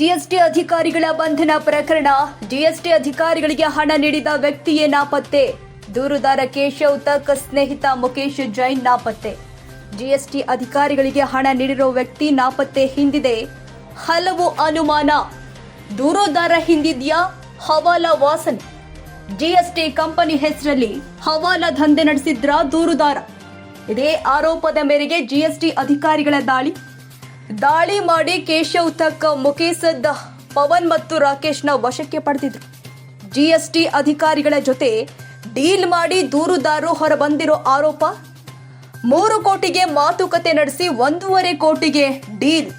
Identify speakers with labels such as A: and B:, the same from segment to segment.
A: GST ಅಧಿಕಾರಿಗಳ ಬಂಧನ ಪ್ರಕರಣ. ಜಿಎಸ್ಟಿ ಅಧಿಕಾರಿಗಳಿಗೆ ಹಣ ನೀಡಿದ ವ್ಯಕ್ತಿಯೇ ನಾಪತ್ತೆ. ದೂರುದಾರ ಕೇಶವ್ ತಕ್ ಸ್ನೇಹಿತ ಮುಕೇಶ್ ಜೈನ್ ನಾಪತ್ತೆ. ಜಿಎಸ್ಟಿ ಅಧಿಕಾರಿಗಳಿಗೆ ಹಣ ನೀಡಿರೋ ವ್ಯಕ್ತಿ ನಾಪತ್ತೆ. ಹಿಂದಿದೆ ಹಲವು ಅನುಮಾನ. ದೂರುದಾರ ಹಿಂದಿದ್ಯಾ ಹವಾಲಾ ವಾಸನೆ? ಜಿಎಸ್ಟಿ ಕಂಪನಿ ಹೆಸರಲ್ಲಿ ಹವಾಲಾ ದಂಧೆ ನಡೆಸಿದ್ರ ದೂರುದಾರ? ಇದೇ ಆರೋಪದ ಮೇರೆಗೆ ಜಿಎಸ್ಟಿ ಅಧಿಕಾರಿಗಳ ದಾಳಿ ಮಾಡಿ ಕೇಶವ್ ತಕ್, ಮುಕೇಶ್, ಪವನ್ ಮತ್ತು ರಾಕೇಶ್ನ ವಶಕ್ಕೆ ಪಡೆದಿದ್ರು. ಜಿಎಸ್ಟಿ ಅಧಿಕಾರಿಗಳ ಜೊತೆ ಡೀಲ್ ಮಾಡಿ ದೂರುದಾರರು ಹೊರಬಂದಿರೋ ಆರೋಪ. 3 ಕೋಟಿಗೆ ಮಾತುಕತೆ ನಡೆಸಿ 1.5 ಕೋಟಿಗೆ ಡೀಲ್.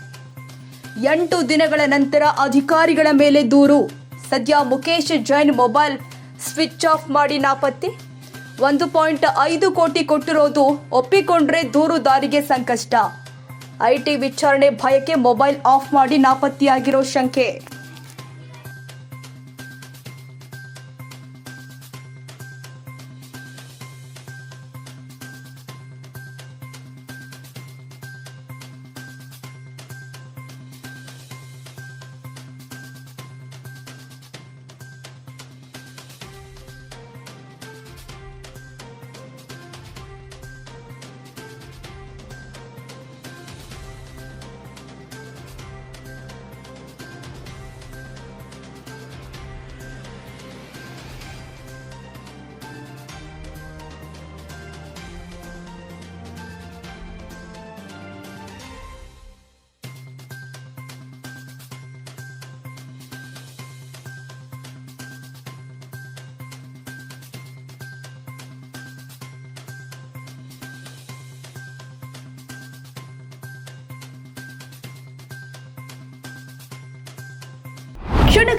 A: 8 ದಿನಗಳ ನಂತರ ಅಧಿಕಾರಿಗಳ ಮೇಲೆ ದೂರು. ಸದ್ಯ Mukesh Jain mobile switch off ಮಾಡಿ ನಾಪತ್ತೆ. 1.5 ಕೋಟಿ ಕೊಟ್ಟಿರೋದು ಒಪ್ಪಿಕೊಂಡ್ರೆ ದೂರುದಾರಿಗೆ ಸಂಕಷ್ಟ. ಐಟಿ ವಿಚಾರಣೆ ಭಯಕ್ಕೆ ಮೊಬೈಲ್ ಆಫ್ ಮಾಡಿ ನಾಪತ್ತೆಯಾಗಿರೋ ಶಂಕೆ.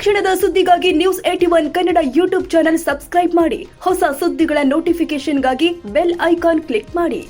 A: ಕ್ಷಣದ ಸುದ್ದಿಗಾಗಿ news 81 Kannada YouTube channel subscribe ಮಾಡಿ. ಹೊಸ ಸುದ್ದಿಗಳ ನೋಟಿಫಿಕೇಶನ್ಗಾಗಿ ಬೆಲ್ ಐಕಾನ್ ಕ್ಲಿಕ್ ಮಾಡಿ.